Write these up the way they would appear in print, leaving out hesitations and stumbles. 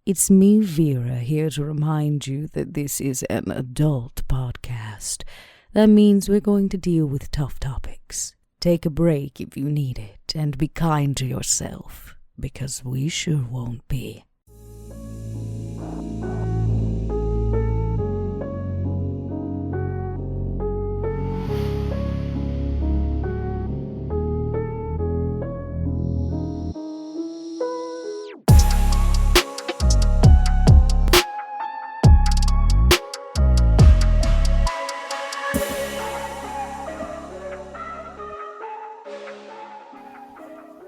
It's me, Vera, here to remind you that this is an adult podcast. That means we're going to deal with tough topics. Take a break if you need it, and be kind to yourself, because we sure won't be.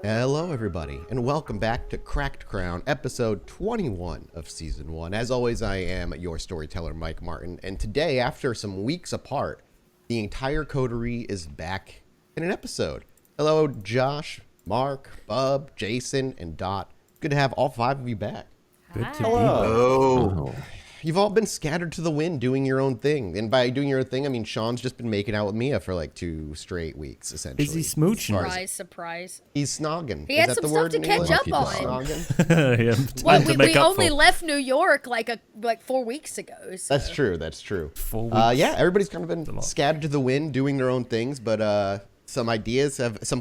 Hello everybody, and welcome back to Cracked Crown, episode 21 of season 1. As always, I am your storyteller, Mike Martin, and today, after some weeks apart, the entire coterie is back in an episode. Hello Josh, Mark, Bub, Jason, and Dot. Good to have all 5 of you back. Good to be Hello. You've all been scattered to the wind doing your own thing. And by doing your own thing, I mean Sean's just been making out with Mia for like 2 straight weeks, essentially. Is he smooching? Surprise. He's snogging. He had some stuff to catch up on. We only left New York like 4 weeks ago. So. That's true. 4 weeks. Yeah, everybody's kind of been scattered to the wind doing their own things, but some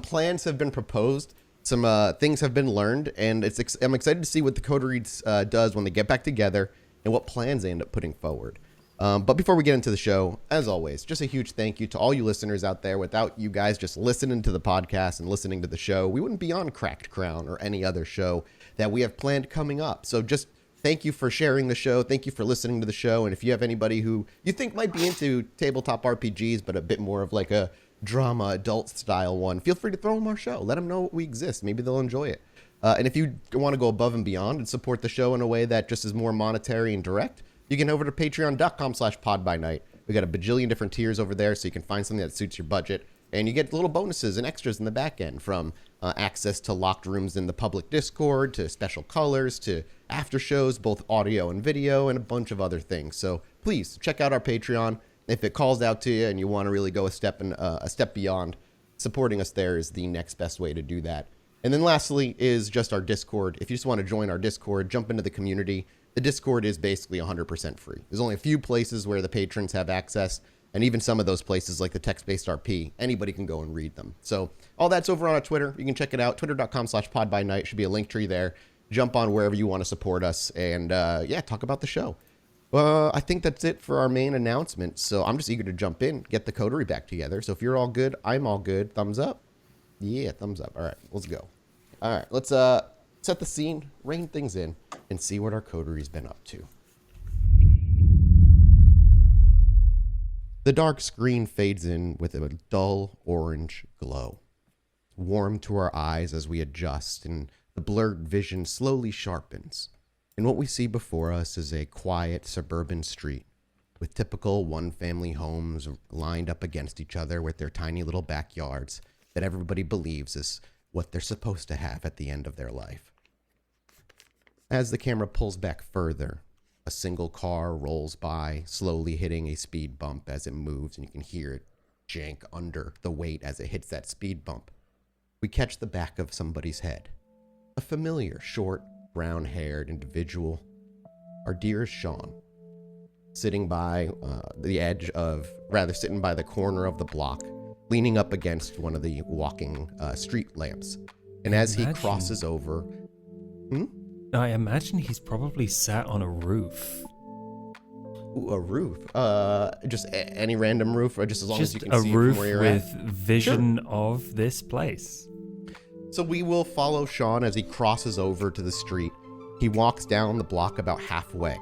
plans have been proposed. Some things have been learned, and I'm excited to see what the coterie does when they get back together and what plans they end up putting forward. But before we get into the show, as always, just a huge thank you to all you listeners out there. Without you guys just listening to the podcast and listening to the show, we wouldn't be on Cracked Crown or any other show that we have planned coming up. So just thank you for sharing the show. Thank you for listening to the show. And if you have anybody who you think might be into tabletop RPGs, but a bit more of like a drama, adult style one, feel free to throw them our show. Let them know we exist. Maybe they'll enjoy it. And if you want to go above and beyond and support the show in a way that just is more monetary and direct, you can over to patreon.com/podbynight. We got a bajillion different tiers over there, so you can find something that suits your budget. And you get little bonuses and extras in the back end, from access to locked rooms in the public Discord, to special colors, to after shows, both audio and video, and a bunch of other things. So please check out our Patreon. If it calls out to you and you want to really go a step beyond, supporting us there is the next best way to do that. And then lastly is just our Discord. If you just want to join our Discord, jump into the community, the Discord is basically 100% free. There's only a few places where the patrons have access, and even some of those places, like the text-based RP, anybody can go and read them. So all that's over on our Twitter. You can check it out, twitter.com/podbynight. Should be a link tree there. Jump on wherever you want to support us, and talk about the show. I think that's it for our main announcement. So I'm just eager to jump in, get the coterie back together. So if you're all good, I'm all good. Thumbs up. Yeah, thumbs up. All right, let's go. All right, let's set the scene, rein things in, and see what our coterie's been up to. The dark screen fades in with a dull orange glow. Warm to our eyes as we adjust, and the blurred vision slowly sharpens. And what we see before us is a quiet suburban street with typical one-family homes lined up against each other with their tiny little backyards that everybody believes is what they're supposed to have at the end of their life. As the camera pulls back further, a single car rolls by, slowly hitting a speed bump as it moves, and you can hear it jank under the weight as it hits that speed bump. We catch the back of somebody's head. A familiar, short, brown-haired individual. Our dearest Sean, sitting by sitting by the corner of the block, leaning up against one of the walking street lamps. And as he crosses over... I imagine he's probably sat on a roof. Ooh, a roof? Just any random roof, or just as long as you can see from where you're at? Just a roof with vision of this place. So we will follow Sean as he crosses over to the street. He walks down the block about halfway.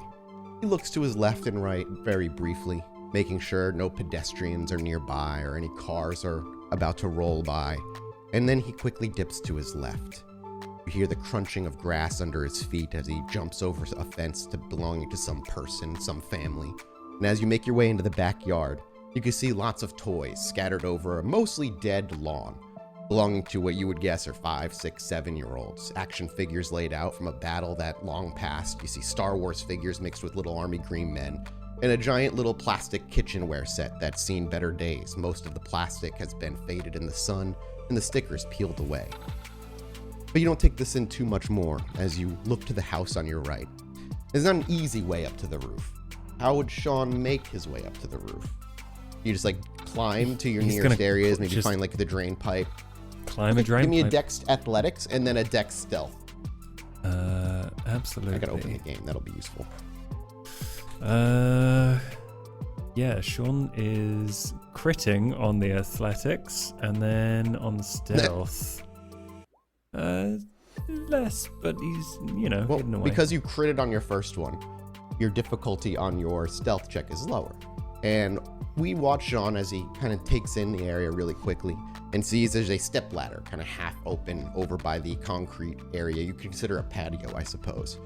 He looks to his left and right very briefly, making sure no pedestrians are nearby or any cars are about to roll by. And then he quickly dips to his left. You hear the crunching of grass under his feet as he jumps over a fence belonging to some person, some family. And as you make your way into the backyard, you can see lots of toys scattered over a mostly dead lawn, belonging to what you would guess are 5, 6, 7-year-olds. Action figures laid out from a battle that long passed. You see Star Wars figures mixed with little army green men, and a giant little plastic kitchenware set that's seen better days. Most of the plastic has been faded in the sun, and the stickers peeled away. But you don't take this in too much more as you look to the house on your right. There's not an easy way up to the roof. How would Sean make his way up to the roof? You just like climb to your nearest areas, maybe find like the drain pipe. Climb a drain pipe. Give me a dex athletics and then a dex stealth. Absolutely. I gotta open the game. That'll be useful. Yeah, Sean is critting on the athletics and then on the stealth. Less, but he's, hidden away. Because you critted on your first one, your difficulty on your stealth check is lower. And we watch Sean as he kind of takes in the area really quickly and sees there's a step ladder kind of half open over by the concrete area. You could consider a patio, I suppose.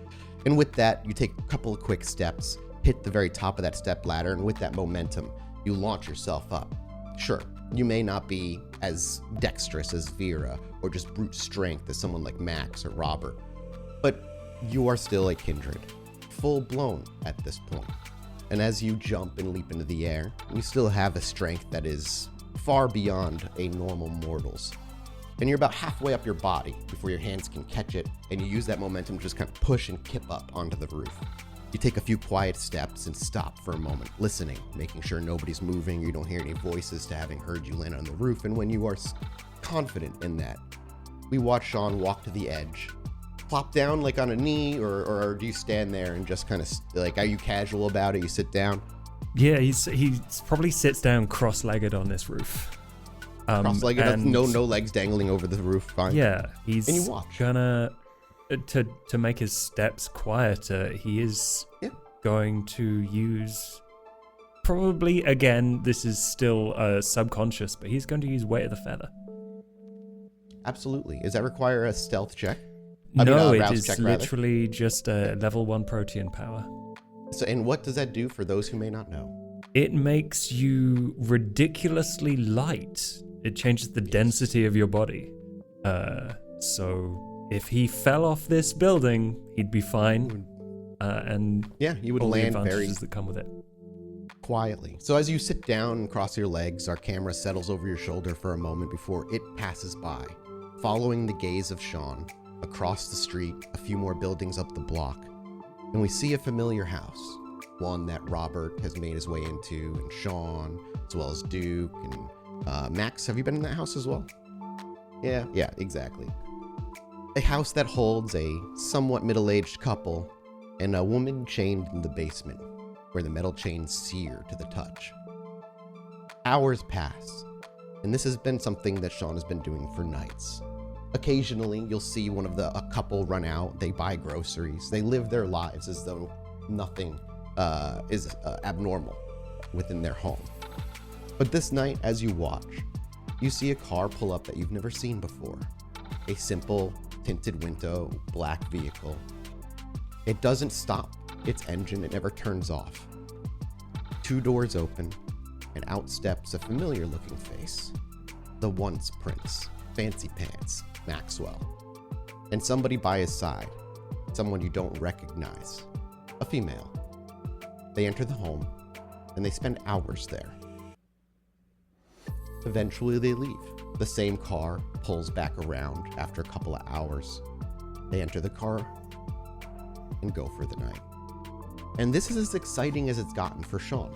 And with that, you take a couple of quick steps, hit the very top of that step ladder, and with that momentum, you launch yourself up. Sure, you may not be as dexterous as Vera or just brute strength as someone like Max or Robert, but you are still a kindred, full blown at this point. And as you jump and leap into the air, you still have a strength that is far beyond a normal mortal's. And you're about halfway up your body before your hands can catch it, and you use that momentum to just kind of push and kip up onto the roof. You take a few quiet steps and stop for a moment, listening, making sure nobody's moving, you don't hear any voices to having heard you land on the roof. And when you are confident in that, we watch Sean walk to the edge, plop down like on a knee, or do you stand there and just kind of like, are you casual about it? You sit down? Yeah, he probably sits down cross-legged on this roof. Cross-legged, with no legs dangling over the roof. Fine. Yeah, he's and you watch. Gonna to make his steps quieter. He is going to use, probably again, this is still subconscious, but he's going to use weight of the feather. Absolutely. Does that require a stealth check? No, it is literally just a level 1 protean power. So, and what does that do for those who may not know? It makes you ridiculously light. It changes the density of your body. So if he fell off this building, he'd be fine. And you would all land the advantages very that come with it. Quietly. So as you sit down and cross your legs, our camera settles over your shoulder for a moment before it passes by, following the gaze of Sean across the street, a few more buildings up the block, and we see a familiar house, one that Robert has made his way into, and Sean, as well as Duke and Max. Have you been in that house as well? Yeah, exactly. A house that holds a somewhat middle-aged couple and a woman chained in the basement, where the metal chains sear to the touch. Hours pass, and this has been something that Sean has been doing for nights. Occasionally, you'll see a couple run out, they buy groceries, they live their lives as though nothing is abnormal within their home. But this night, as you watch, you see a car pull up that you've never seen before. A simple, tinted window, black vehicle. It doesn't stop its engine, it never turns off. 2 doors open, and out steps a familiar looking face. The once Prince, Fancy Pants, Maxwell. And somebody by his side, someone you don't recognize, a female. They enter the home, and they spend hours there. Eventually they leave. The same car pulls back around after a couple of hours. They enter the car and go for the night. And this is as exciting as it's gotten for Sean.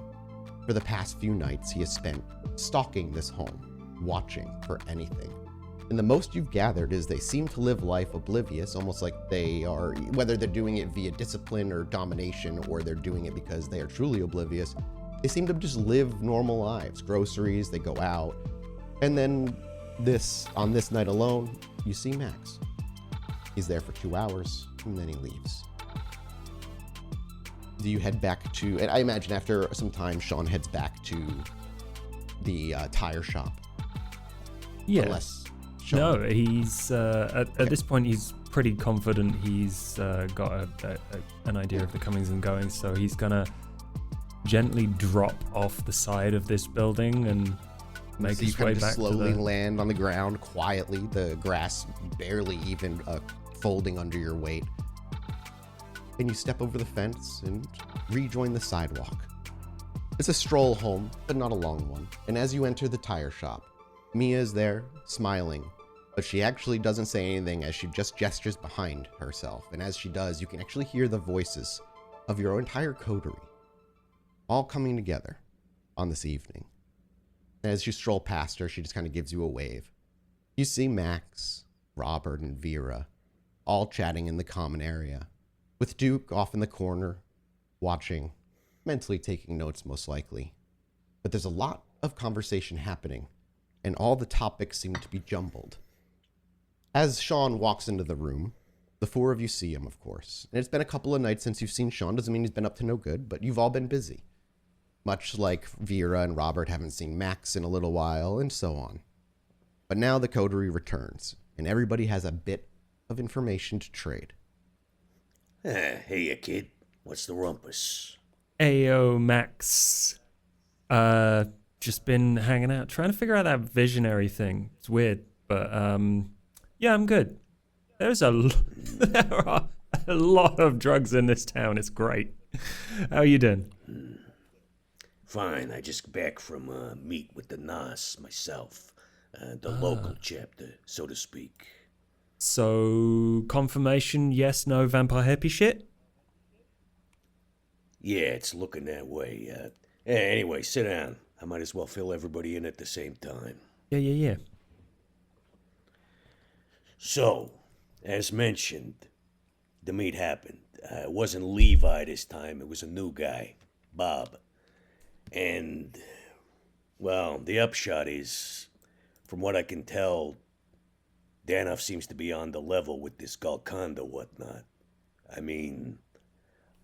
For the past few nights, he has spent stalking this home, watching for anything. And the most you've gathered is they seem to live life oblivious, almost like they are, whether they're doing it via discipline or domination, or they're doing it because they are truly oblivious, they seem to just live normal lives, groceries, they go out. And then on this night alone, you see Max. He's there for 2 hours, and then he leaves. Do you head back to, and I imagine after some time, Sean heads back to the tire shop. Yeah. Unless No, he's at this point he's pretty confident he's got an idea of the comings and goings, so he's gonna gently drop off the side of this building and make his way back slowly land on the ground quietly, the grass barely even folding under your weight. And you step over the fence and rejoin the sidewalk. It's a stroll home, but not a long one. And as you enter the tire shop, Mia is there, smiling, but she actually doesn't say anything as she just gestures behind herself. And as she does, you can actually hear the voices of your entire coterie all coming together on this evening. As you stroll past her, she just kind of gives you a wave. You see Max, Robert, and Vera all chatting in the common area, with Duke off in the corner, watching, mentally taking notes most likely. But there's a lot of conversation happening, and all the topics seem to be jumbled. As Sean walks into the room, the four of you see him, of course. And it's been a couple of nights since you've seen Sean. Doesn't mean he's been up to no good, but you've all been busy. Much like Vera and Robert haven't seen Max in a little while, and so on. But now the coterie returns, and everybody has a bit of information to trade. Hey, kid. What's the rumpus? Ayo, Max. Just been hanging out, trying to figure out that visionary thing. It's weird, but yeah, I'm good. There are a lot of drugs in this town. It's great. How are you doing? Fine. I just back from meet with the NAS myself, the local chapter, so to speak. So, confirmation, yes, no vampire hippie shit? Yeah, it's looking that way. Anyway, sit down. I might as well fill everybody in at the same time. Yeah. So, as mentioned, the meet happened. It wasn't Levi this time, it was a new guy, Bob. And, well, the upshot is, from what I can tell, Danoff seems to be on the level with this Golconda whatnot. I mean,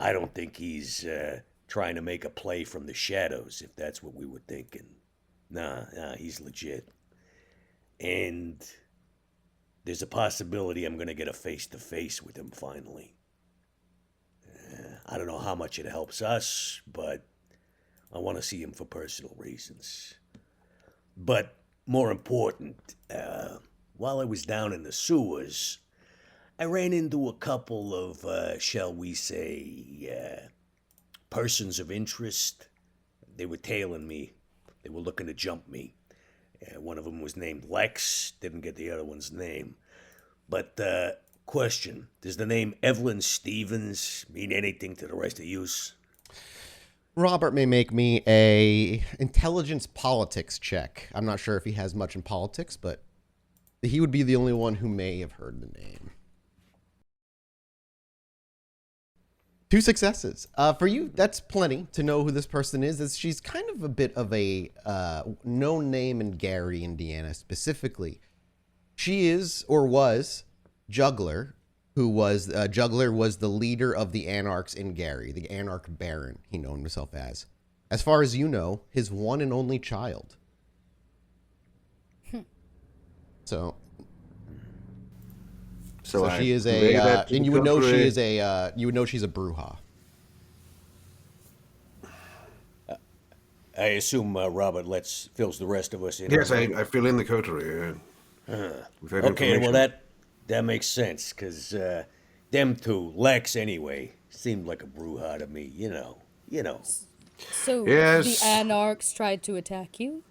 I don't think he's trying to make a play from the shadows, if that's what we were thinking. Nah, he's legit. And there's a possibility I'm gonna get a face-to-face with him finally. I don't know how much it helps us, but I want to see him for personal reasons. But more important, while I was down in the sewers, I ran into a couple of, shall we say, persons of interest. They were tailing me. They were looking to jump me. One of them was named Lex. Didn't get the other one's name. But, question, does the name Evelyn Stevens mean anything to the rest of yous? Robert may make me a intelligence politics check. I'm not sure if he has much in politics, but he would be the only one who may have heard the name. 2 successes. For you, that's plenty to know who this person is, as she's kind of a bit of a known name in Gary, Indiana, specifically. She is, or was, Juggler, Juggler was the leader of the Anarchs in Gary, the Anarch Baron, he known himself as. As far as you know, his one and only child. So she is and you would know she is you would know she's a Bruja. I assume Robert fills the rest of us in. Yes, I fill in the coterie. Okay, well that makes sense, because them two, Lex anyway, seemed like a Bruja to me, you know. So Yes. the Anarchs tried to attack you?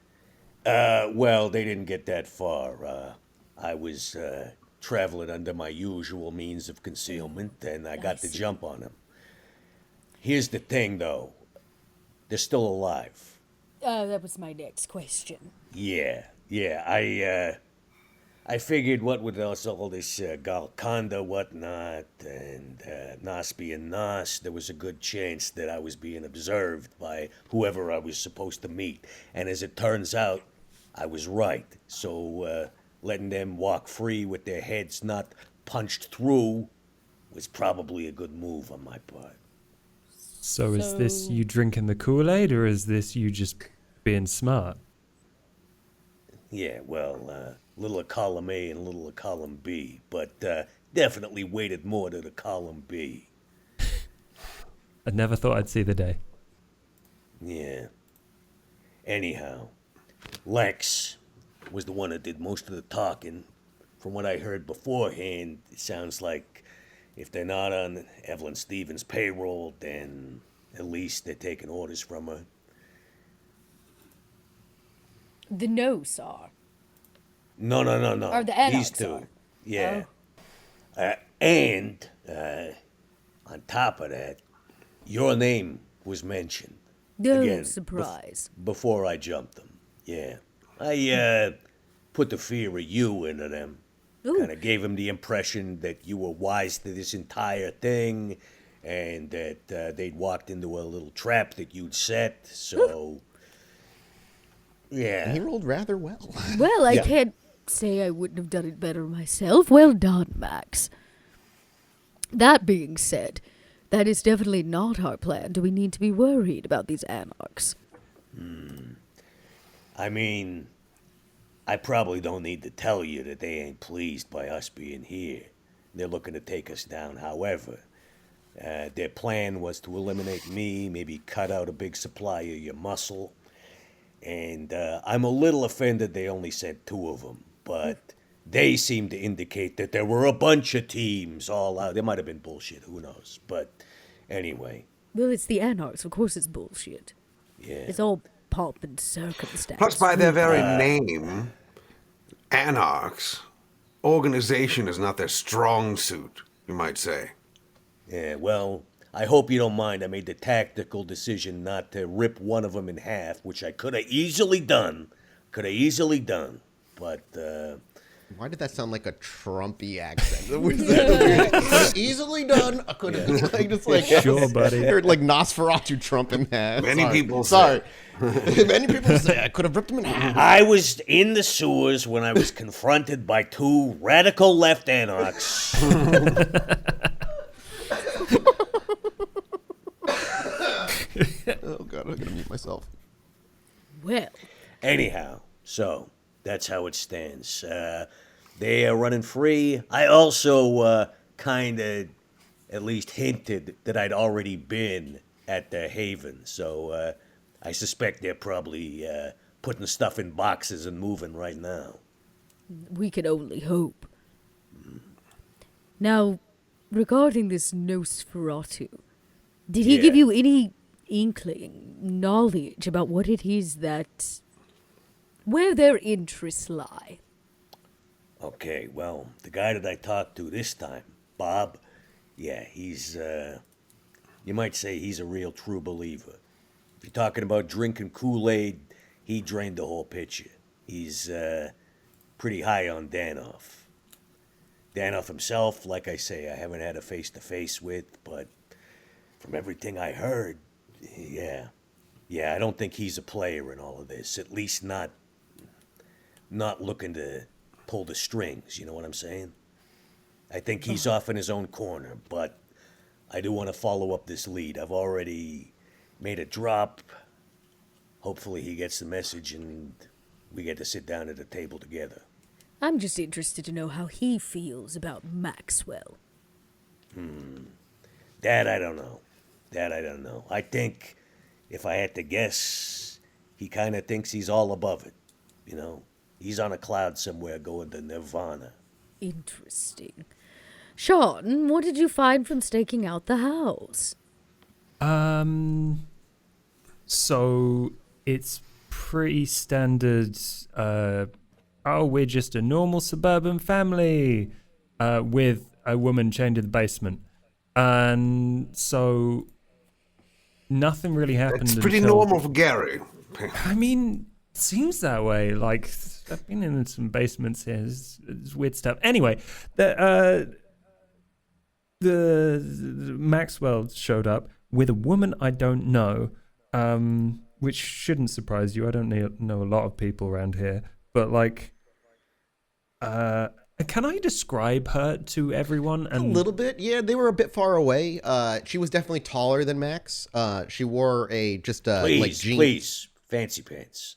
Well, they didn't get that far. I was traveling under my usual means of concealment, and I got the jump on them. Here's the thing, though. They're still alive. That was my next question. Yeah. I figured what with all this Golconda whatnot and Nas being Nas, there was a good chance that I was being observed by whoever I was supposed to meet. And as it turns out, I was right. So letting them walk free with their heads not punched through was probably a good move on my part. So is this you drinking the Kool-Aid, or is this you just being smart? Yeah, well, little of column A and little of column B, but definitely weighted more to the column B. I never thought I'd see the day. Yeah. Anyhow, Lex was the one that did most of the talking. From what I heard beforehand, it sounds like if they're not on Evelyn Stevens' payroll, then at least they're taking orders from her. The Nos are. No. Or the Anarchs These two. are. Yeah. And on top of that, Your name was mentioned. No Again, surprise. Before I jumped them. Yeah. I put the fear of you into them. Kind of gave them the impression that you were wise to this entire thing and that they'd walked into a little trap that you'd set. So, yeah. And he rolled rather well. Well, I can't say I wouldn't have done it better myself. Well done, Max. That being said, that is definitely not our plan. Do we need to be worried about these anarchs? I mean, I probably don't need to tell you that they ain't pleased by us being here. They're looking to take us down, however. Their plan was to eliminate me, maybe cut out a big supply of your muscle. And I'm a little offended they only sent 2 of them, but they seem to indicate that there were a bunch of teams all out. There might have been bullshit, who knows. But anyway. Well, it's the anarchs. Of course it's bullshit. Yeah. It's all pomp and circumstance. Plus, by their very name, anarchs, organization is not their strong suit, you might say. Yeah, well, I hope you don't mind. I made the tactical decision not to rip one of them in half, which I could have easily done. But, Why did that sound like a Trumpy accent? Easily done. I could have Sure, buddy. Heard like Nosferatu Trump in half. Many people say I could have ripped him in half. I was in the sewers when I was confronted by 2 radical left anarchs. Oh god, I'm gonna mute myself. Well. Anyhow, so that's how it stands. They are running free. I also kind of at least hinted that I'd already been at the Haven, so I suspect they're probably putting stuff in boxes and moving right now. We can only hope. Now, regarding this Nosferatu, did he give you any inkling, knowledge about what it is that... where their interests lie? Okay, well, the guy that I talked to this time, Bob, yeah, he's, you might say he's a real true believer. If you're talking about drinking Kool-Aid, he drained the whole pitcher. He's, pretty high on Danoff. Danoff himself, like I say, I haven't had a face-to-face with, but from everything I heard, yeah, I don't think he's a player in all of this, at least not looking to pull the strings, you know what I'm saying? I think he's off in his own corner, but I do want to follow up this lead. I've already made a drop. Hopefully he gets the message and we get to sit down at a table together. I'm just interested to know how he feels about Maxwell. That I don't know. I think, if I had to guess, he kind of thinks he's all above it, you know? He's on a cloud somewhere going to Nirvana. Interesting. Sean, what did you find from staking out the house? So it's pretty standard, we're just a normal suburban family, with a woman chained in the basement. And so nothing really happened. It's pretty normal for Gary. I mean, it seems that way. Like, I've been in some basements here. It's weird stuff. Anyway, the Maxwell showed up with a woman I don't know, which shouldn't surprise you. I don't know a lot of people around here, but like, can I describe her to everyone? A little bit, yeah. They were a bit far away. She was definitely taller than Max. She wore Please, fancy pants.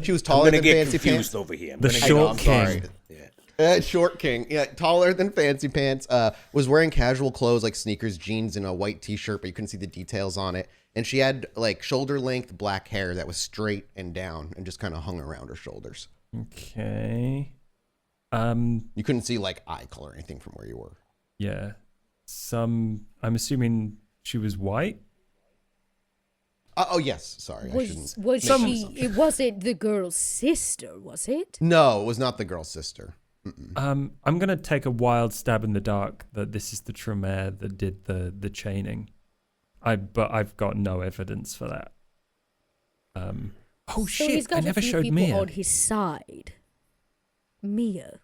She was taller than Fancy Pants. I'm gonna get confused over here. The short king. Yeah. Short king. Yeah, taller than Fancy Pants. Was wearing casual clothes like sneakers, jeans, and a white t-shirt, but you couldn't see the details on it. And she had like shoulder length black hair that was straight and down and just kind of hung around her shoulders. Okay. You couldn't see like eye color or anything from where you were. Yeah. I'm assuming she was white. Oh yes, sorry. Was it the girl's sister? Was it? No, it was not the girl's sister. I'm gonna take a wild stab in the dark that this is the Tremere that did the chaining. but I've got no evidence for that. Oh So shit! he's got I never a few showed people Meer. on his side. Meer.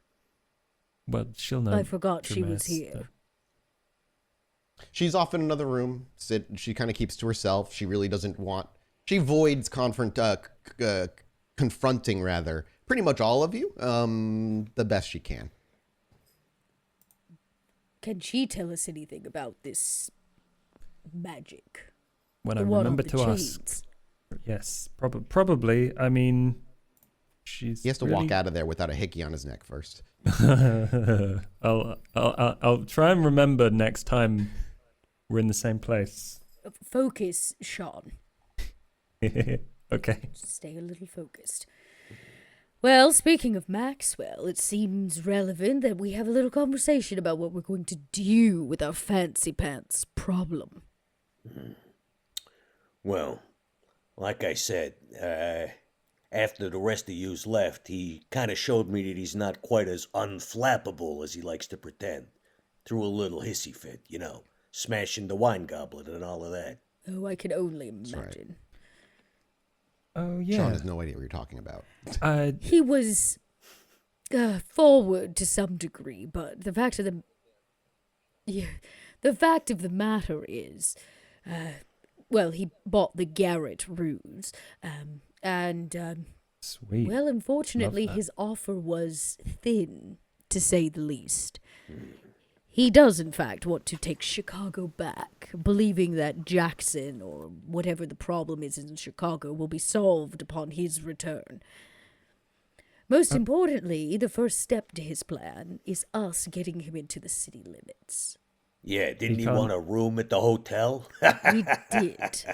Well, she'll know. I forgot she was Dramas, here. but- She's off in another room. She kind of keeps to herself. She really doesn't want. She avoids confronting rather pretty much all of you the best she can. Can she tell us anything about this magic? When I The one on remember the to ask. chains? Yes, probably. I mean, she's. He has to really... walk out of there without a hickey on his neck first. I'll try and remember next time we're in the same place. Focus, Sean. Okay. Stay a little focused. Well, speaking of Maxwell, it seems relevant that we have a little conversation about what we're going to do with our fancy pants problem. Well, like I said, after the rest of yous left, he kind of showed me that he's not quite as unflappable as he likes to pretend. Threw a little hissy fit, you know, smashing the wine goblet and all of that. Oh, I can only imagine. Oh yeah. Sean has no idea what you're talking about. He was forward to some degree, but the fact of the matter is, well, he bought the Garrett ruse, and Sweet. well, unfortunately, Love that. his offer was thin, to say the least. He does, in fact, want to take Chicago back, believing that Jackson, or whatever the problem is in Chicago, will be solved upon his return. Most importantly, the first step to his plan is us getting him into the city limits. Yeah, didn't he can't- want a room at the hotel? We did.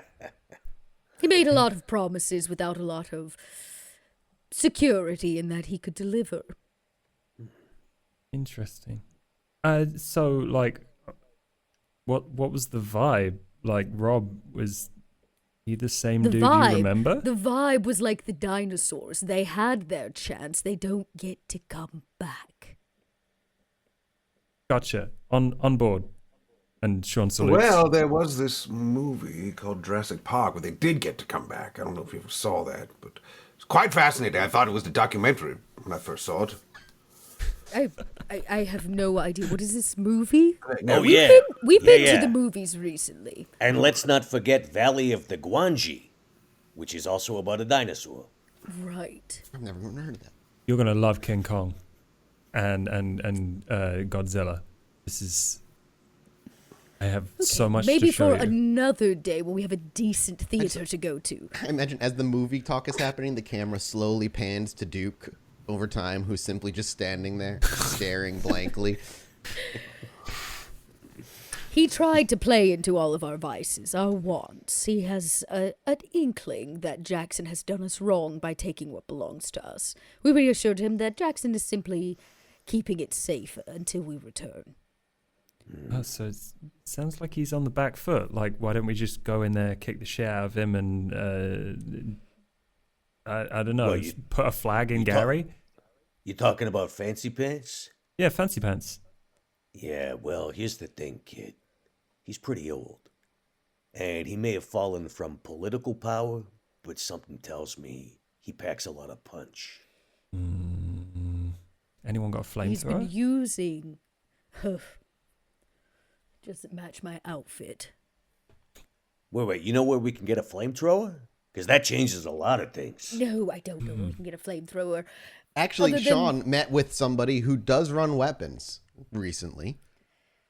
He made a lot of promises without a lot of security in that he could deliver. Interesting. So like, what was the vibe? Like, Rob, was he the same dude you remember? The vibe was like the dinosaurs. They had their chance. They don't get to come back. Gotcha. On board. And Sean salutes. Well, there was this movie called Jurassic Park where they did get to come back. I don't know if you ever saw that, but it's quite fascinating. I thought it was the documentary when I first saw it. I have no idea. What is this movie? Oh, yeah. We've been Yeah. to the movies recently. And let's not forget Valley of the Guanji, which is also about a dinosaur. Right. I've never even heard of that. You're gonna love King Kong, and Godzilla. This is. I have so much Maybe to show for you. another day when we have a decent theater to go to. I imagine as the movie talk is happening, the camera slowly pans to Duke over time, who's simply just standing there, staring blankly. He tried to play into all of our vices, our wants. He has an inkling that Jackson has done us wrong by taking what belongs to us. We reassured him that Jackson is simply keeping it safe until we return. Oh, so it sounds like he's on the back foot. Like, why don't we just go in there, kick the shit out of him, and I don't know, Well, put a flag in you Gary? You talking about Fancy Pants? Yeah, fancy pants. Yeah, well, here's the thing, kid. He's pretty old. And he may have fallen from political power, but something tells me he packs a lot of punch. Anyone got a He's been flamethrower? using... Doesn't match my outfit. Wait, you know where we can get a flamethrower? Because that changes a lot of things. No, I don't know where we can get a flamethrower. Actually, Other than- Sean met with somebody who does run weapons recently.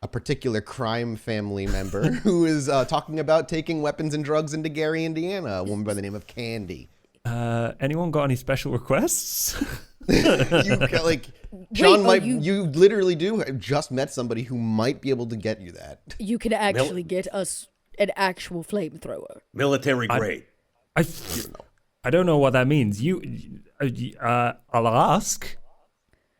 A particular crime family member who is talking about taking weapons and drugs into Gary, Indiana. A woman by the name of Candy. Anyone got any special requests? Sean Wait, might. you- You literally do just met somebody who might be able to get you that. You can actually get us an actual flamethrower. Military grade. I don't know what that means. I'll ask.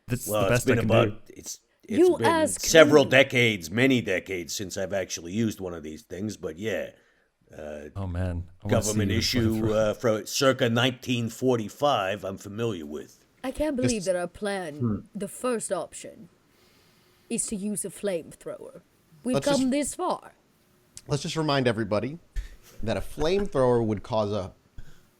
That's Well, the it's best I been can about do. it's You been ask several me. decades, many decades since I've actually used one of these things. But yeah, Oh man, I wanna see government you with a flamethrower. issue from circa 1945. I'm familiar with. I can't believe that our plan, the first option, is to use a flamethrower. We've Let's come just- this far. let's just remind everybody that a flamethrower would cause a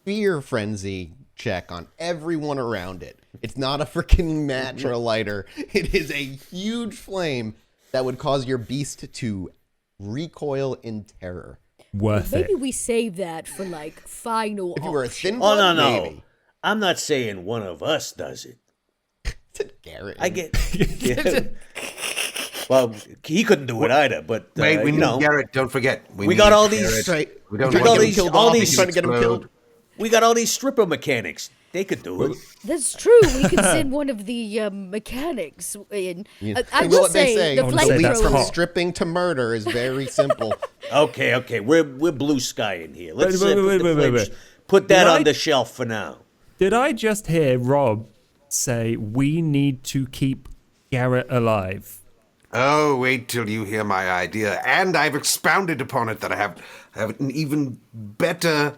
fear frenzy check on everyone around it. It's not a freaking match or a lighter. It is a huge flame that would cause your beast to recoil in terror. Worth Maybe it. we save that for like final. If you were a thin Oh, blood, no. maybe. I'm not saying one of us does it. Garrett. I get. Yeah. Well, he couldn't do it either, but Wait, we you need know, Garrett. Don't forget. we got need all these- Garrett. Right. We don't Trying want to him get him killed all off. these- He's trying to get him explode. killed. we got all these stripper mechanics. They could do it. That's true. We could send one of the mechanics in. I You know will what they say say? the wanna say that's leap from flamethrower. hot. stripping to murder is very simple. Okay, we're blue sky in here. Let's Wait, put wait, the wait, flames- wait. Put that Did on I- the shelf for now. Did I just hear Rob say we need to keep Garrett alive? Oh, wait till you hear my idea. And I've expounded upon it that I have an even better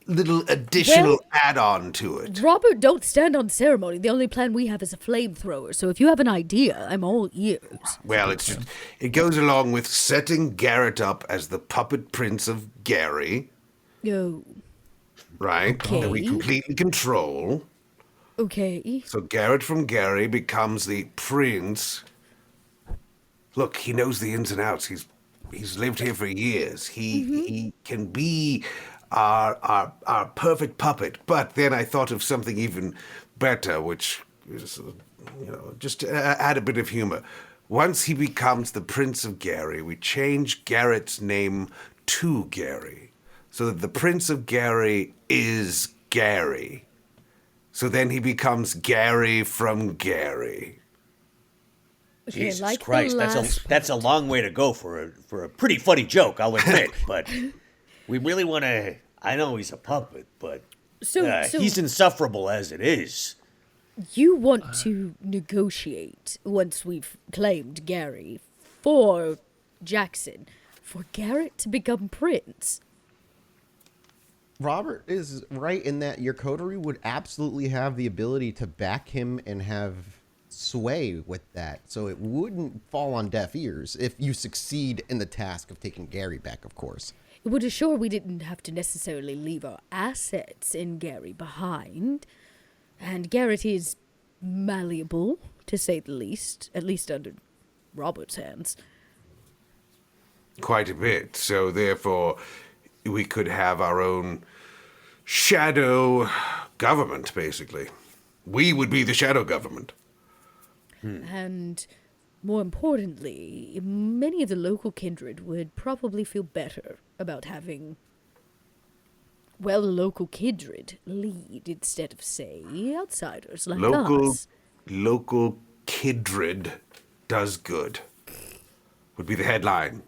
little additional Well- add-on to it. Robert, don't stand on ceremony. The only plan we have is a flamethrower. So if you have an idea, I'm all ears. Well, it goes along with setting Garrett up as the puppet prince of Gary, Oh, right? That we Okay. completely control. okay. So Garrett from Gary becomes the prince. Look, he knows the ins and outs. He's lived here for years. He can be our perfect puppet. But then I thought of something even better, which is, just to add a bit of humor. Once he becomes the Prince of Gary, we change Garrett's name to Gary, so that the Prince of Gary is Gary. So then he becomes Gary from Gary. Okay, Jesus like the Christ, last that's a long way to go for a pretty funny joke, I'll admit. But we really want to. I know he's a puppet, but So he's insufferable as it is. you want to negotiate once we've claimed Gary for Jackson, for Garrett to become prince. Robert is right in that your coterie would absolutely have the ability to back him and have sway with that. So it wouldn't fall on deaf ears if you succeed in the task of taking Gary back, of course. It would assure we didn't have to necessarily leave our assets in Gary behind. And Garrett is malleable, to say the least, at least under Robert's hands. Quite a bit. So therefore, we could have our own shadow government, basically. We would be the shadow government. And more importantly, many of the local kindred would probably feel better about having, well, a local kindred lead instead of, say, outsiders like us. Local kindred does good. Would be the headline.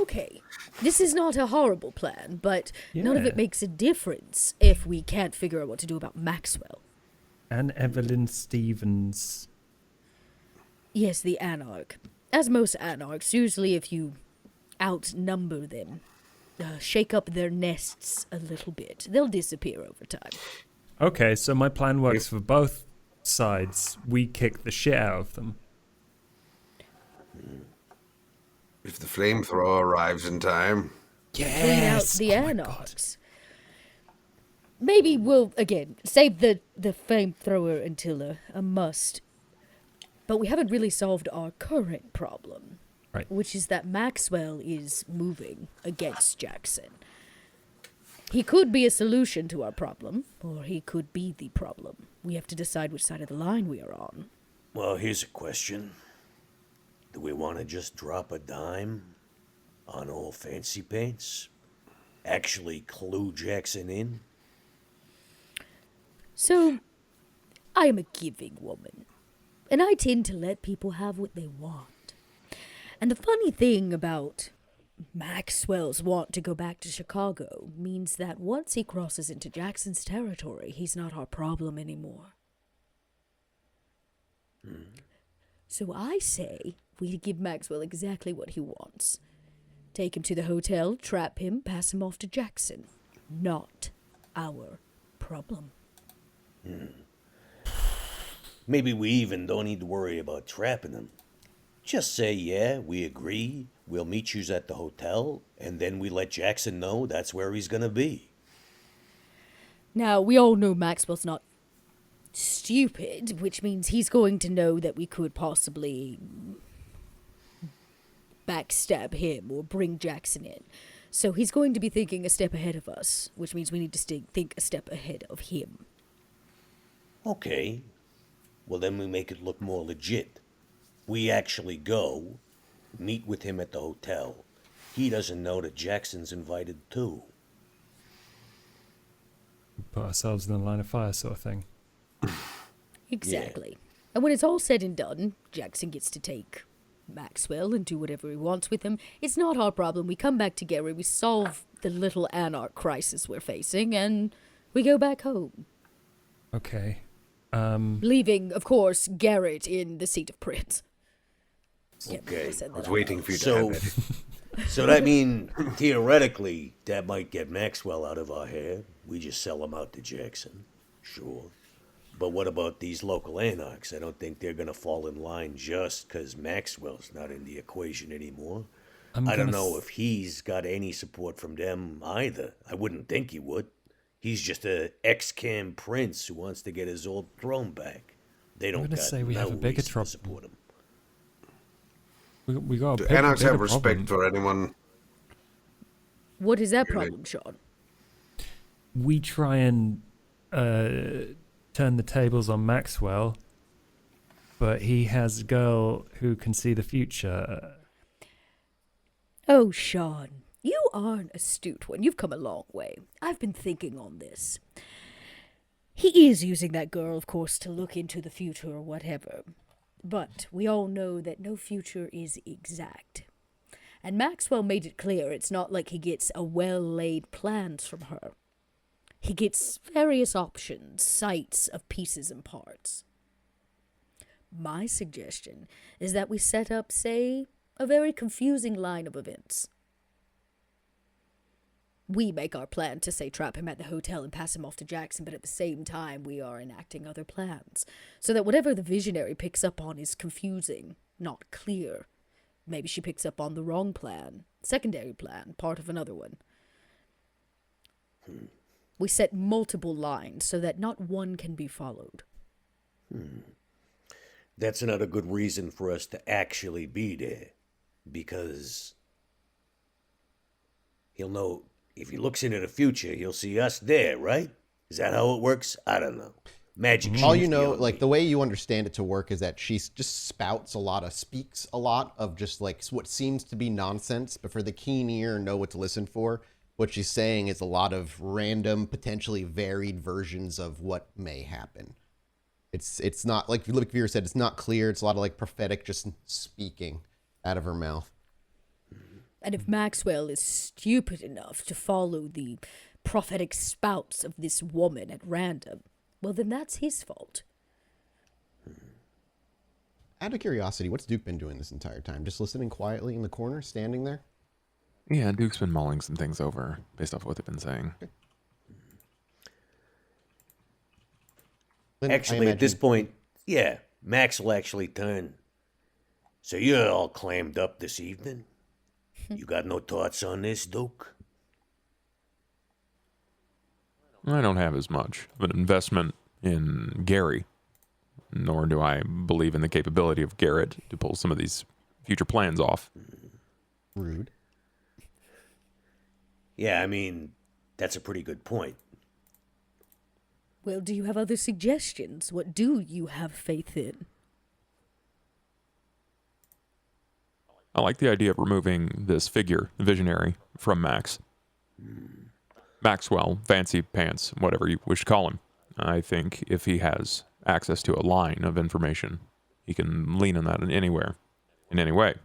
Okay, this is not a horrible plan, but none of Yeah. it makes a difference if we can't figure out what to do about Maxwell. And Evelyn Stevens. Yes, the Anarch. As most Anarchs, usually if you outnumber them, shake up their nests a little bit, they'll disappear over time. Okay, so my plan works for both sides. We kick the shit out of them. If the flamethrower arrives in time. Clean out the Anarchs. Maybe we'll, again, save the flamethrower until a must. But we haven't really solved our current problem. Right. Which is that Maxwell is moving against Jackson. He could be a solution to our problem, or he could be the problem. We have to decide which side of the line we are on. Well, here's a question. Do we want to just drop a dime on old Fancy Pants? Actually clue Jackson in? So, I am a giving woman, and I tend to let people have what they want. And the funny thing about Maxwell's want to go back to Chicago means that once he crosses into Jackson's territory, he's not our problem anymore. So I say we give Maxwell exactly what he wants. Take him to the hotel, trap him, pass him off to Jackson. Not our problem. Maybe we even don't need to worry about trapping him. Just say, yeah, we agree. We'll meet you at the hotel, and then we let Jackson know that's where he's gonna be. Now, we all know Maxwell's not stupid, which means he's going to know that we could possibly backstab him or bring Jackson in. So he's going to be thinking a step ahead of us, which means we need to think a step ahead of him. Okay. Well, then we make it look more legit. We actually go, meet with him at the hotel. He doesn't know that Jackson's invited too. Put ourselves in the line of fire, sort of thing. Exactly. And when it's all said and done, Jackson gets to take Maxwell and do whatever he wants with him. It's not our problem. We come back together, we solve the little anarch crisis we're facing, and we go back home. Okay. Leaving, of course, Garrett in the seat of Prince. Okay. I was waiting for you to have it. So that mean, theoretically, that might get Maxwell out of our hair. We just sell him out to Jackson. Sure. But what about these local anarchs? I don't think they're gonna fall in line just 'cause Maxwell's not in the equation anymore. I don't know if he's got any support from them either. I wouldn't think he would. He's just a ex-cam prince who wants to get his old throne back. They don't got say we no have a bigger reason trouble. to support him. We got a Do anarchs bigger have respect problem. for anyone? What is that problem, Sean? We try and turn the tables on Maxwell, but he has a girl who can see the future. Oh, Sean, you are an astute one. You've come a long way. I've been thinking on this. He is using that girl, of course, to look into the future or whatever. But we all know that no future is exact. And Maxwell made it clear it's not like he gets a well-laid plans from her. He gets various options, sights of pieces and parts. My suggestion is that we set up, say, a very confusing line of events. We make our plan to, say, trap him at the hotel and pass him off to Jackson, but at the same time we are enacting other plans, so that whatever the visionary picks up on is confusing, not clear. Maybe she picks up on the wrong plan, secondary plan, part of another one. We set multiple lines so that not one can be followed. That's another good reason for us to actually be there. Because he'll know, if he looks into the future, he'll see us there, right? Is that how it works? I don't know. Magic. All you know, like the way you understand it to work is that she just speaks a lot of just like what seems to be nonsense, but for the keen ear and know what to listen for, what she's saying is a lot of random, potentially varied versions of what may happen. It's not, like Vera said, it's not clear. It's a lot of like prophetic, just speaking out of her mouth. And if Maxwell is stupid enough to follow the prophetic spouts of this woman at random, well, then that's his fault. Out of curiosity, what's Duke been doing this entire time? Just listening quietly in the corner, standing there? Yeah, Duke's been mulling some things over based off what they've been saying. Okay. Lynn, Actually, at this point, yeah, Max will actually turn. So you're all clammed up this evening? You got no thoughts on this, Duke? I don't have as much of an investment in Gary, nor do I believe in the capability of Garrett to pull some of these future plans off. Rude. Yeah, I mean, that's a pretty good point. Well, do you have other suggestions? What do you have faith in? I like the idea of removing this figure, visionary, from Max. Maxwell, fancy pants, whatever you wish to call him. I think if he has access to a line of information, he can lean on that in anywhere, in any way.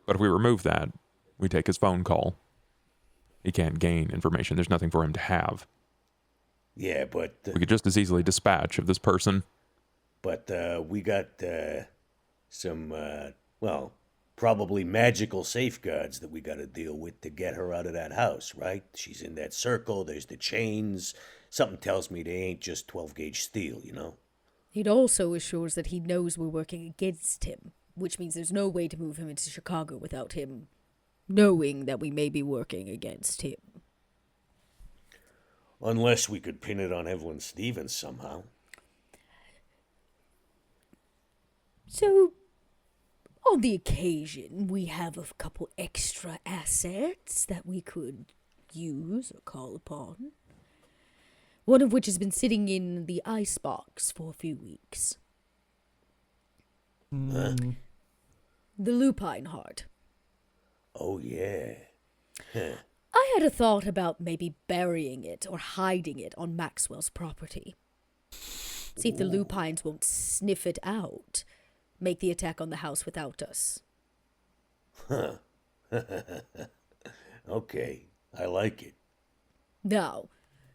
But if we remove that, we take his phone call. He can't gain information. There's nothing for him to have. Yeah, but... we could just as easily dispatch of this person. But we got some, well, probably magical safeguards that we got to deal with to get her out of that house, right? She's in that circle, there's the chains. Something tells me they ain't just 12-gauge steel, you know? It also assures that he knows we're working against him. which means there's no way to move him into Chicago without him knowing that we may be working against him. Unless we could pin it on Evelyn Stevens somehow. So, on the occasion, we have a couple extra assets that we could use or call upon. One of which has been sitting in the icebox for a few weeks. The Lupine heart. Oh, yeah. I had a thought about maybe burying it or hiding it on Maxwell's property. See if the Lupines won't sniff it out. Make the attack on the house without us. Okay, I like it. Now,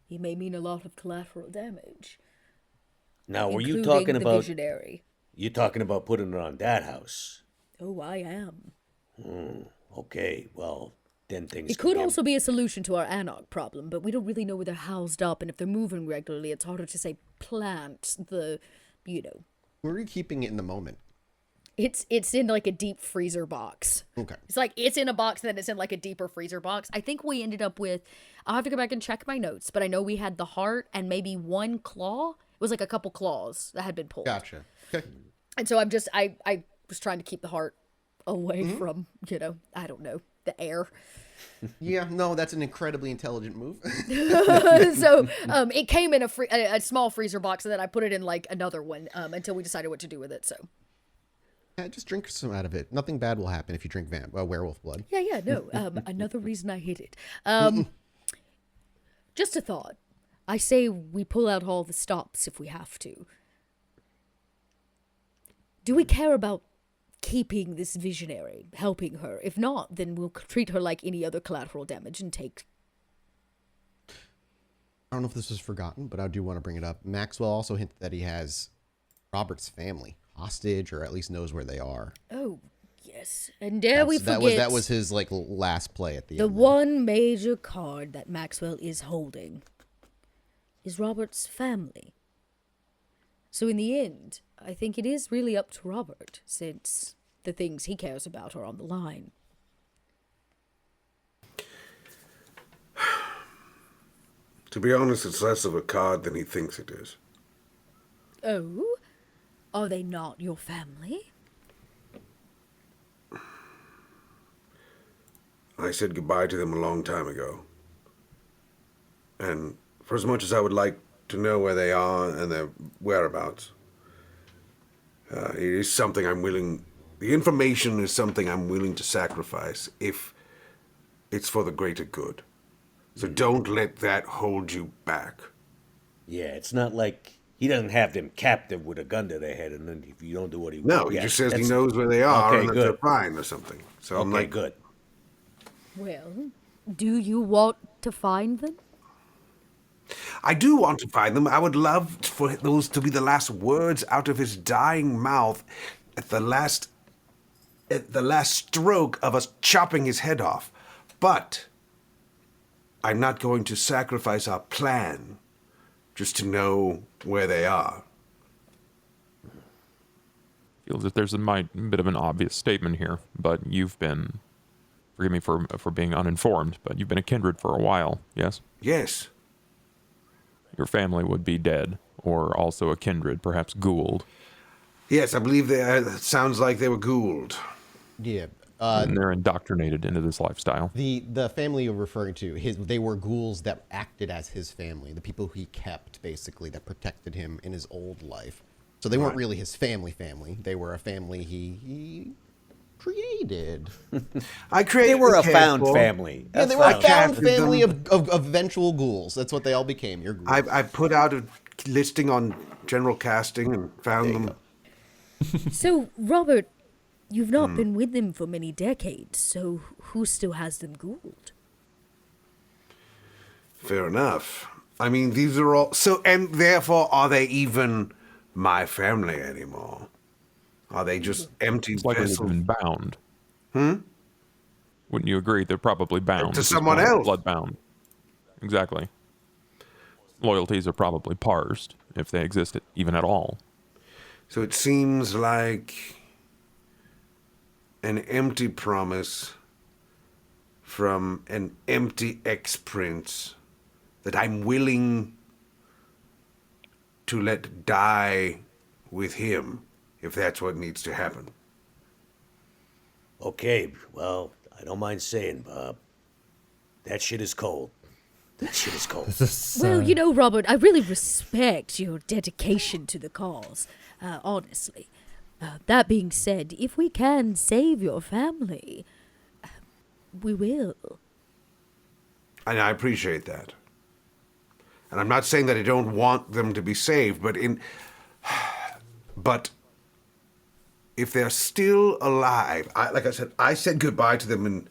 it may mean a lot of collateral damage. Now, were you including talking the about... visionary. You talking about putting it on that house? Oh, I am. Okay, well, then things... It could also be a solution to our Anarch problem, but we don't really know where they're housed up, and if they're moving regularly, it's harder to, say, plant the, Where are you keeping it in the moment? It's in, like, a deep freezer box. Okay. It's like, it's in a box, and then it's in, like, a deeper freezer box. I think we ended up with... I'll have to go back and check my notes, but I know we had the heart and maybe one claw. It was, like, a couple claws that had been pulled. Gotcha. Okay. And so I was trying to keep the heart away from, I don't know, the air. Yeah, no, that's an incredibly intelligent move. So it came in a small freezer box, and then I put it in like another one until we decided what to do with it. So Yeah, just drink some out of it. Nothing bad will happen if you drink werewolf blood. yeah, no. Another reason I hate it. Just a thought. I say we pull out all the stops if we have to. Do we care about keeping this visionary, helping her? If not, then we'll treat her like any other collateral damage and take... I don't know if this was forgotten, but I do want to bring it up. Maxwell also hinted that he has Robert's family hostage, or at least knows where they are. Oh, yes. And dare we forget... That was his, like, last play at the end. The one major card that Maxwell is holding is Robert's family. So in the end, I think it is really up to Robert, since the things he cares about are on the line. To be honest, it's less of a card than he thinks it is. Oh? Are they not your family? I said goodbye to them a long time ago. And for as much as I would like to know where they are and their whereabouts, it is something I'm willing... The information is something I'm willing to sacrifice if it's for the greater good. So don't let that hold you back. Yeah, it's not like he doesn't have them captive with a gun to their head, and then if you don't do what he No, wants... he just says he knows where they are and that they're fine or something. So I'm like, good. Well, do you want to find them? I do want to find them. I would love for those to be the last words out of his dying mouth at the last stroke of us chopping his head off. But I'm not going to sacrifice our plan just to know where they are. Feels that there's a bit of an obvious statement here, but you've been, forgive me for being uninformed, but you've been a kindred for a while, yes? Yes. Your family would be dead, or also a kindred, perhaps Gould. Yes, I believe it sounds like they were Gould. Yeah. And they're indoctrinated into this lifestyle. The family you're referring to, they were ghouls that acted as his family, the people he kept, basically, that protected him in his old life. So they weren't really his family. They were a family he created. They were a found family. Yeah, they were a found family of eventual ghouls. That's what they all became. Your ghouls. I put out a listing on general casting and found them. So, Robert, you've not been with them for many decades, so who still has them Gould? Fair enough. I mean, these are all... So, and therefore, are they even my family anymore? Are they just empty It's likely they've vessels? been bound. Wouldn't you agree? They're probably bound. To someone else. Blood bound. Exactly. Loyalties are probably parsed, if they exist even at all. So it seems like an empty promise from an empty ex-prince that I'm willing to let die with him if that's what needs to happen. Okay, well, I don't mind saying, Bob. That shit is cold. That shit is cold. Well, you know, Robert, I really respect your dedication to the cause, honestly. That being said, if we can save your family, we will. And I appreciate that. And I'm not saying that I don't want them to be saved, but if they're still alive, like I said, I said goodbye to them in...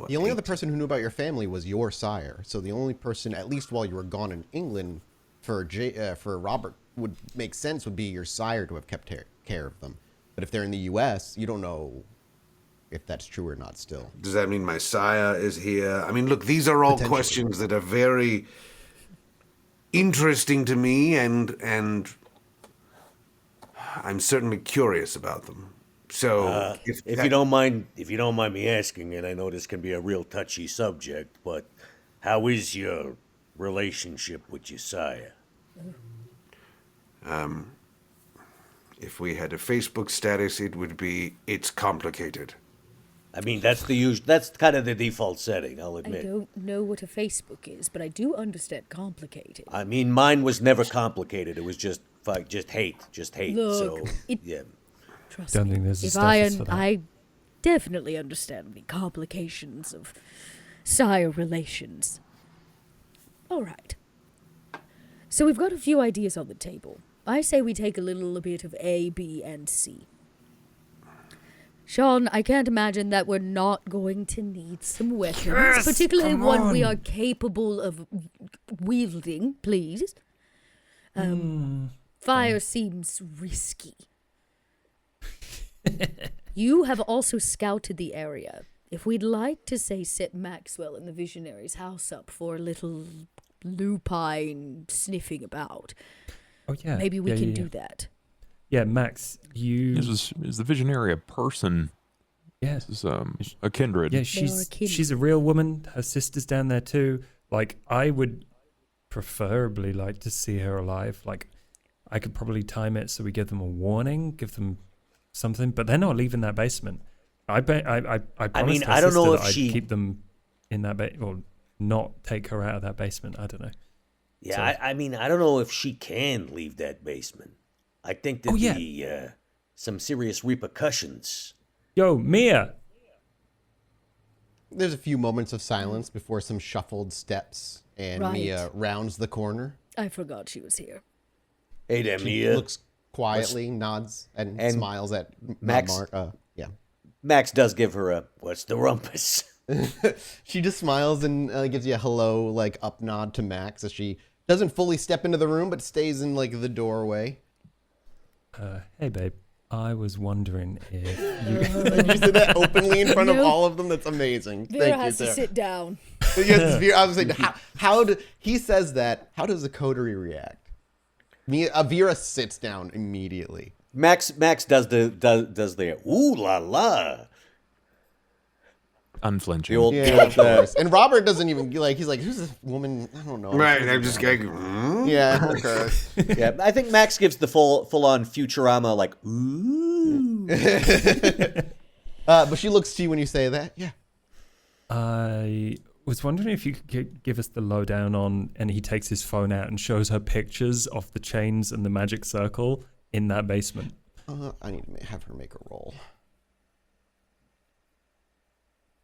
The only other person who knew about your family was your sire. So the only person, at least while you were gone in England, for Robert would make sense would be your sire to have kept care of them. But if they're in the U.S., you don't know if that's true or not still. Does that mean my sire is here? I mean, look, these are all questions that are very interesting to me, and I'm certainly curious about them. So, if you don't mind me asking, and I know this can be a real touchy subject, but how is your relationship with your sire? If we had a Facebook status, it would be, it's complicated. I mean, that's kind of the default setting, I'll admit. I don't know what a Facebook is, but I do understand complicated. I mean, mine was never complicated. It was just hate. Look, so, yeah. Trust Don't me. think there's a If status for that. I definitely understand the complications of sire relations. All right. So we've got a few ideas on the table. I say we take a little bit of A, B, and C. Sean, I can't imagine that we're not going to need some weapons, particularly one we are capable of wielding, please. Fire seems risky. You have also scouted the area. If we'd like to, say, set Maxwell in the Visionary's house up for a little Lupine sniffing about, maybe we can do that. Yeah, Max, Is the Visionary a person? Yeah. This is a kindred. Yeah, They are a kindred. she's a real woman. Her sister's down there too. Like, I would preferably like to see her alive. Like, I could probably time it so we give them a warning, give them something, but they're not leaving that basement. I promised her I don't know sister if that I'd she- keep them in that or not take her out of that basement. I don't know. Yeah, So- I mean, I don't know if she can leave that basement. I think there'd be some serious repercussions. Yo, Meer! There's a few moments of silence before some shuffled steps, and Right. Mia rounds the corner. I forgot she was here. Hey there, She Mia. looks quietly, nods, and smiles at Max. Mark. Yeah. Max does give her a, what's the rumpus? She just smiles and gives you a hello, like, up nod to Max as she doesn't fully step into the room, but stays in, like, the doorway. Hey, babe. I was wondering if And you said that openly in front of all of them. That's amazing. Vera Thank you, has to Sarah. sit down. Yes, Vera, I was saying, how do he says that? How does the coterie react? Vera sits down immediately. Max does the ooh la la. Unflinching. The old, Yeah, of course. And Robert doesn't even he's like, who's this woman? I don't know. Right, I'm just going, Yeah, okay. yeah, I think Max gives the full on Futurama like ooh. But she looks to you when you say that. Yeah. I was wondering if you could give us the lowdown on, and he takes his phone out and shows her pictures of the chains and the magic circle in that basement. I need to have her make a roll.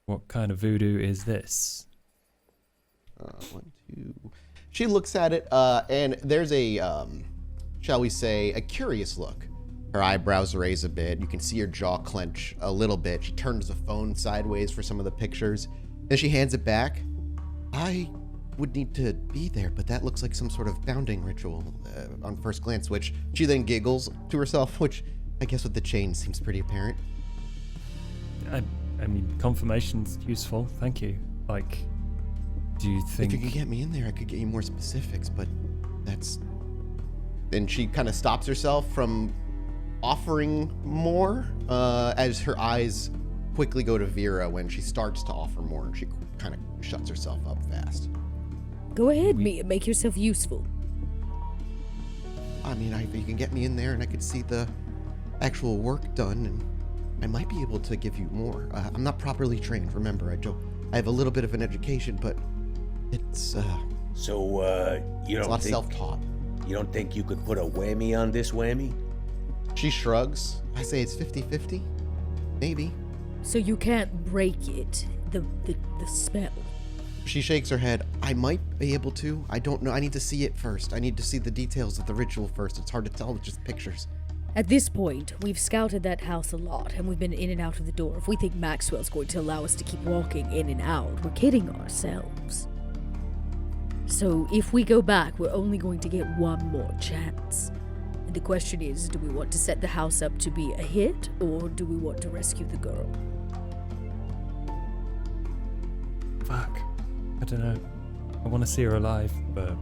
What kind of voodoo is this? 1, 2. She looks at it, and there's a, shall we say, a curious look. Her eyebrows raise a bit. You can see her jaw clench a little bit. She turns the phone sideways for some of the pictures. Then she hands it back. I would need to be there, but that looks like some sort of bounding ritual on first glance, which she then giggles to herself, which I guess with the chain seems pretty apparent. I mean, confirmation's useful. Thank you. Like, do you think... If you could get me in there, I could get you more specifics, but that's... Then she kind of stops herself from offering more as her eyes quickly go to Vera when she starts to offer more, and she kind of shuts herself up fast. Go ahead, Meer. Make yourself useful. I mean, you can get me in there and I could see the actual work done, and I might be able to give you more. I'm not properly trained, remember. I have a little bit of an education, but it's, So, you it's a don't lot think... self-taught. You don't think you could put a whammy on this whammy? She shrugs. I say it's 50-50. Maybe. So you can't break it, the spell. She shakes her head. I might be able to. I don't know. I need to see it first. I need to see the details of the ritual first. It's hard to tell with just pictures. At this point, we've scouted that house a lot, and we've been in and out of the door. If we think Maxwell's going to allow us to keep walking in and out, we're kidding ourselves. So if we go back, we're only going to get one more chance. And the question is, do we want to set the house up to be a hit, or do we want to rescue the girl? Fuck. I don't know. I want to see her alive, but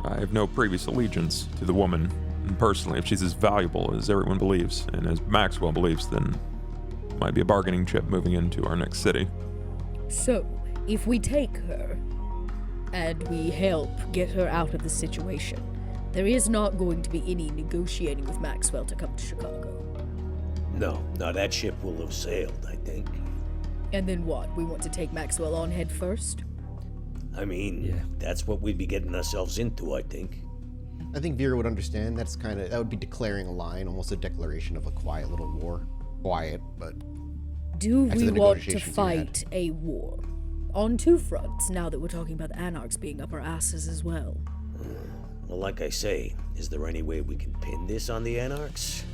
I have no previous allegiance to the woman, and personally, if she's as valuable as everyone believes, and as Maxwell believes, then it might be a bargaining chip moving into our next city. So, if we take her, and we help get her out of the situation, there is not going to be any negotiating with Maxwell to come to Chicago. No, that ship will have sailed, I think. And then what? We want to take Maxwell on head first? I mean, Yeah. that's what we'd be getting ourselves into, I think. I think Vera would understand. That would be declaring a line, almost a declaration of a quiet little war. Quiet, but Do After we the want to negotiations you had. fight a war? On two fronts, now that we're talking about the Anarchs being up our asses as well. Well, like I say, is there any way we can pin this on the Anarchs?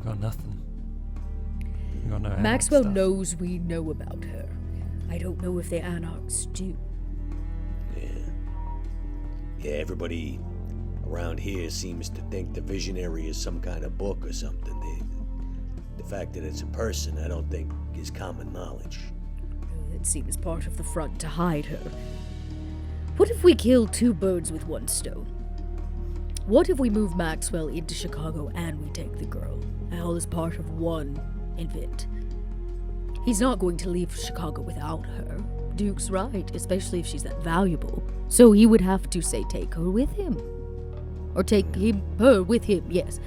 got nothing. We got no Anarch Maxwell stuff. knows we know about her. I don't know if the Anarchs do. Yeah, everybody around here seems to think the Visionary is some kind of book or something. The fact that it's a person, I don't think is common knowledge. It seems part of the front to hide her. What if we kill two birds with one stone? What if we move Maxwell into Chicago and we take the girl? All as part of one event. He's not going to leave Chicago without her. Duke's right, especially if she's that valuable. So he would have to say take her with him. Or take her with him, yes.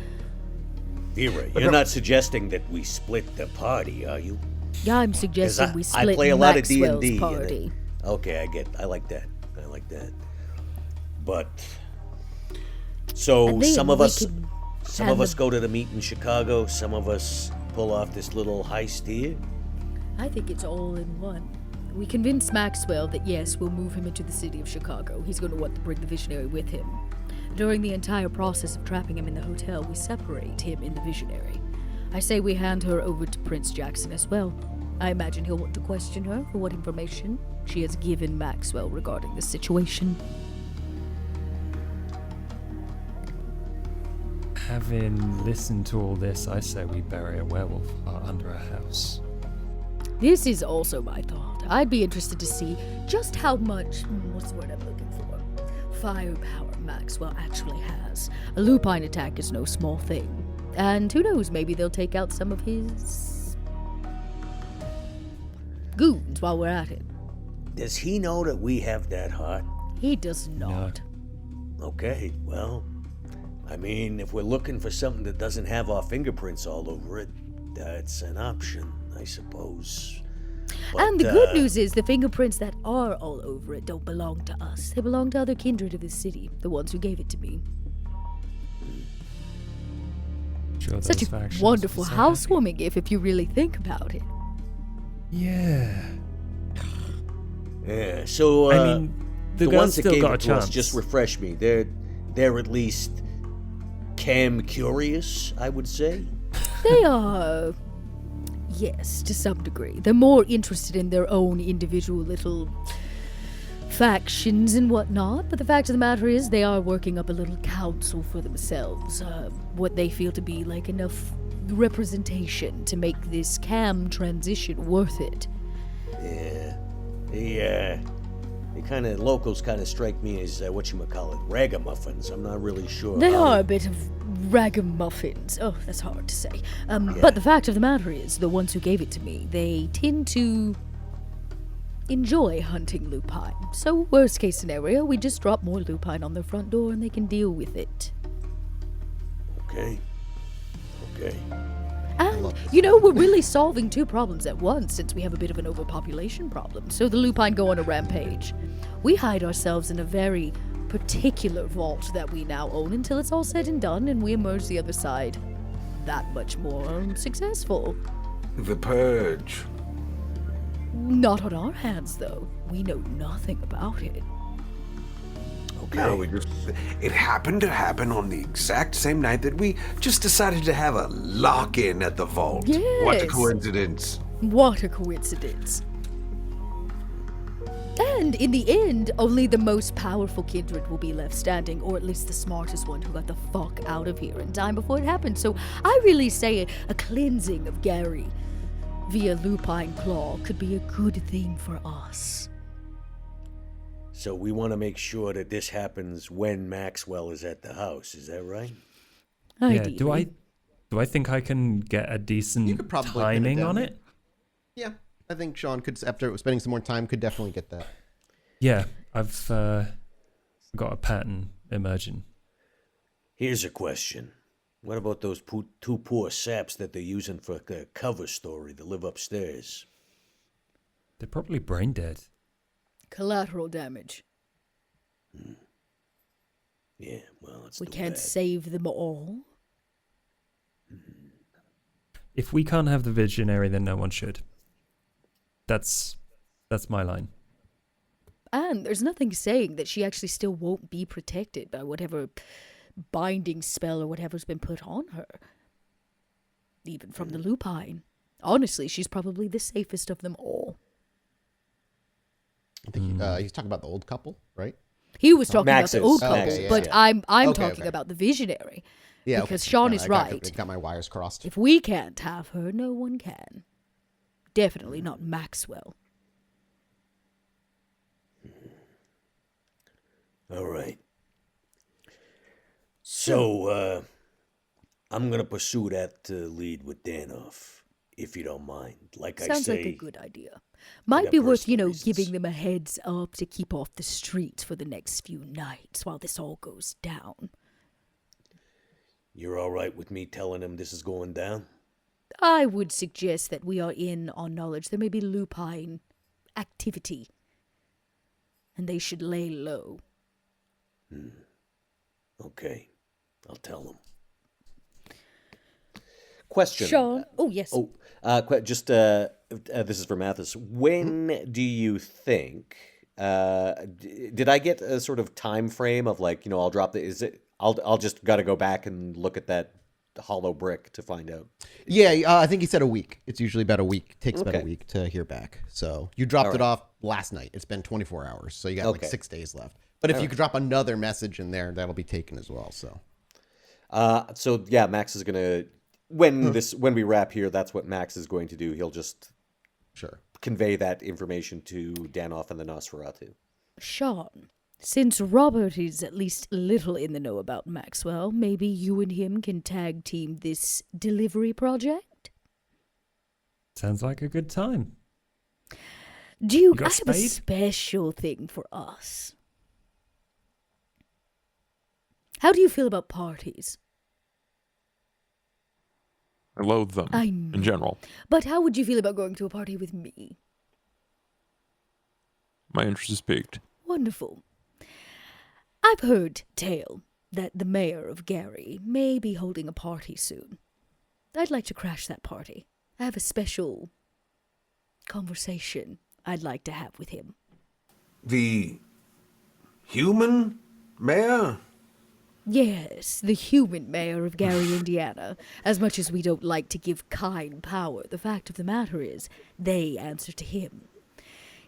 Vera, you're not suggesting that we split the party, are you? Yeah, I'm suggesting we I split play a lot of Maxwell's D&D. party. Okay, I like that. But so And then some of we us could go to the meet in Chicago, some of us pull off this little heist here. I think it's all in one. We convince Maxwell that yes, we'll move him into the city of Chicago. He's going to want to bring the Visionary with him. During the entire process of trapping him in the hotel, we separate him and the Visionary. I say we hand her over to Prince Jackson as well. I imagine he'll want to question her for what information she has given Maxwell regarding the situation. Having listened to all this, I say we bury a werewolf under a house. This is also my thought. I'd be interested to see just how much, what's the word I'm looking for? Firepower Maxwell actually has. A Lupine attack is no small thing. And who knows, maybe they'll take out some of his goons while we're at it. Does he know that we have that heart? He does not. Okay, well, I mean, if we're looking for something that doesn't have our fingerprints all over it, that's an option, I suppose. But, And the good news is the fingerprints that are all over it don't belong to us. They belong to other kindred of the city, the ones who gave it to me. Sure, Such those a factions wonderful were so housewarming gift if you really think about it. happy. Yeah. Yeah, so, I mean, the girl's ones that still gave got it a to us, chance. just refresh me. They're at least cam-curious, I would say. They are, yes, to some degree. They're more interested in their own individual little factions and whatnot, but the fact of the matter is they are working up a little council for themselves, what they feel to be like enough representation to make this cam transition worth it. Yeah. locals kind of strike me as, whatchamacallit, ragamuffins. I'm not really sure. They are a bit of ragamuffins. Oh, that's hard to say. But the fact of the matter is, the ones who gave it to me, they tend to enjoy hunting lupine. So, worst case scenario, we just drop more lupine on their front door and they can deal with it. Okay. And, we're really solving two problems at once since we have a bit of an overpopulation problem. So the lupine go on a rampage. We hide ourselves in a very particular vault that we now own until it's all said and done, and we emerge the other side that much more successful. The Purge. Not on our hands, though. We know nothing about it. No, it happened to happen on the exact same night that we just decided to have a lock-in at the vault. Yes. What a coincidence. What a coincidence. And in the end, only the most powerful kindred will be left standing, or at least the smartest one who got the fuck out of here in time before it happened. So I really say a cleansing of Gary via Lupine Claw could be a good thing for us. So we want to make sure that this happens when Maxwell is at the house. Is that right? Ideally. Yeah. Do I think I can get a decent You could probably pin it timing down. on it? Yeah, I think Sean could, after spending some more time, could definitely get that. Yeah, I've got a pattern emerging. Here's a question. What about those two poor saps that they're using for the cover story that live upstairs? They're probably brain dead. Collateral damage. Yeah, well, it's We too can't bad. save them all. If we can't have the visionary, then no one should. That's my line. And there's nothing saying that she actually still won't be protected by whatever binding spell or whatever's been put on her. Even from the Lupine. Honestly, she's probably the safest of them all. I think he's talking about the old couple, right? He was talking Max about the is. old Oh, couple, okay, yeah, but yeah. I'm Okay, talking okay. about the visionary. Yeah, Because okay. Sean Yeah, is I right. got my wires crossed. If we can't have her, no one can. Definitely not Maxwell. All right. So, I'm going to pursue that lead with Danoff, if you don't mind. Like I Sounds say, like a good idea. Might got be worth, personal reasons. giving them a heads up to keep off the streets for the next few nights while this all goes down. You're all right with me telling them this is going down? I would suggest that we are in on knowledge there may be lupine activity, and they should lay low. Okay, I'll tell them. Question. Sean? Oh, yes. This is for Mathis. When do you think? Did I get a sort of time frame of I'll drop the? Is it? I'll just got to go back and look at that hollow brick to find out. Yeah, I think he said a week. It's usually about a week. Takes about a Okay. week to hear back. So you dropped All it right. off last night. It's been 24 hours. So you got Okay. 6 days left. But if you could drop another message in there, that'll be taken as well. So So yeah, Max is gonna when we wrap here. That's what Max is going to do. He'll just sure. convey that information to Danoff and the Nosferatu. Sean, since Robert is at least a little in the know about Maxwell, maybe you and him can tag team this delivery project? Sounds like a good time. Duke, got I have a spade? special thing for us. How do you feel about parties? I loathe them I in know. general. But how would you feel about going to a party with me? My interest is piqued. Wonderful. I've heard tale that the mayor of Gary may be holding a party soon. I'd like to crash that party. I have a special conversation I'd like to have with him. The human mayor? Yes, the human mayor of Gary, Indiana. As much as we don't like to give kind power, the fact of the matter is, they answer to him.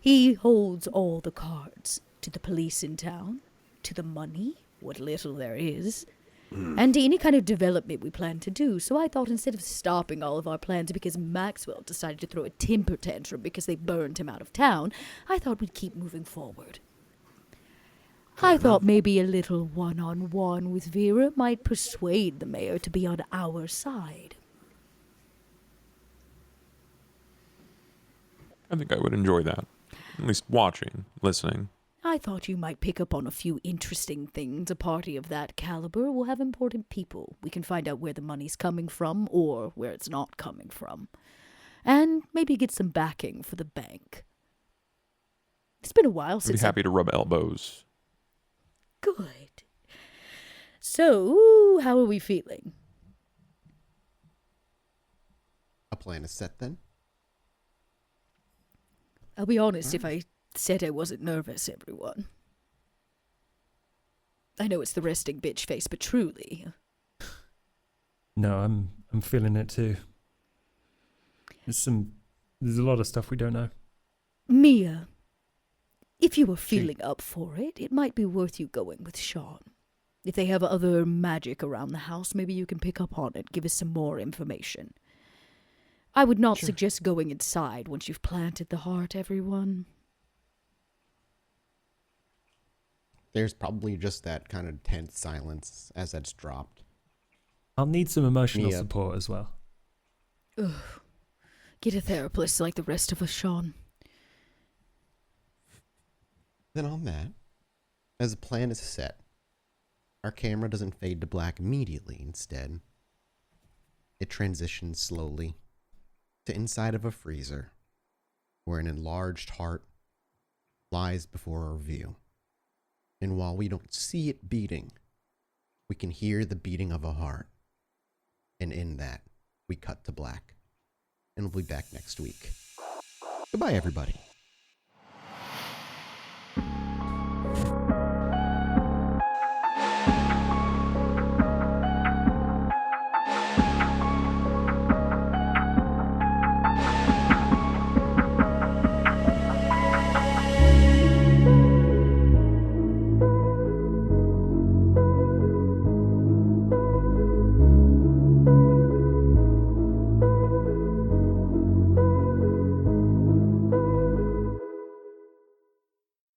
He holds all the cards, to the police in town, to the money, what little there is, and to any kind of development we plan to do. So I thought instead of stopping all of our plans because Maxwell decided to throw a temper tantrum because they burned him out of town, I thought we'd keep moving forward. I thought maybe a little one-on-one with Vera might persuade the mayor to be on our side. I think I would enjoy that. At least watching, listening. I thought you might pick up on a few interesting things. A party of that caliber will have important people. We can find out where the money's coming from or where it's not coming from. And maybe get some backing for the bank. It's been a while I'd since be happy to rub elbows. Good. So, how are we feeling? A plan is set then? I'll be honest if I said I wasn't nervous, everyone. I know it's the resting bitch face, but truly. No, I'm feeling it too. There's a lot of stuff we don't know. Mia, if you were feeling up for it, it might be worth you going with Sean. If they have other magic around the house, maybe you can pick up on it, give us some more information. I would not suggest going inside once you've planted the heart, everyone. There's probably just that kind of tense silence as that's dropped. I'll need some emotional Mia. support as well. Ugh. Get a therapist like the rest of us, Sean. Then on that, as the plan is set, our camera doesn't fade to black immediately. Instead, it transitions slowly to inside of a freezer where an enlarged heart lies before our view. And while we don't see it beating, we can hear the beating of a heart. And in that, we cut to black. And we'll be back next week. Goodbye, everybody.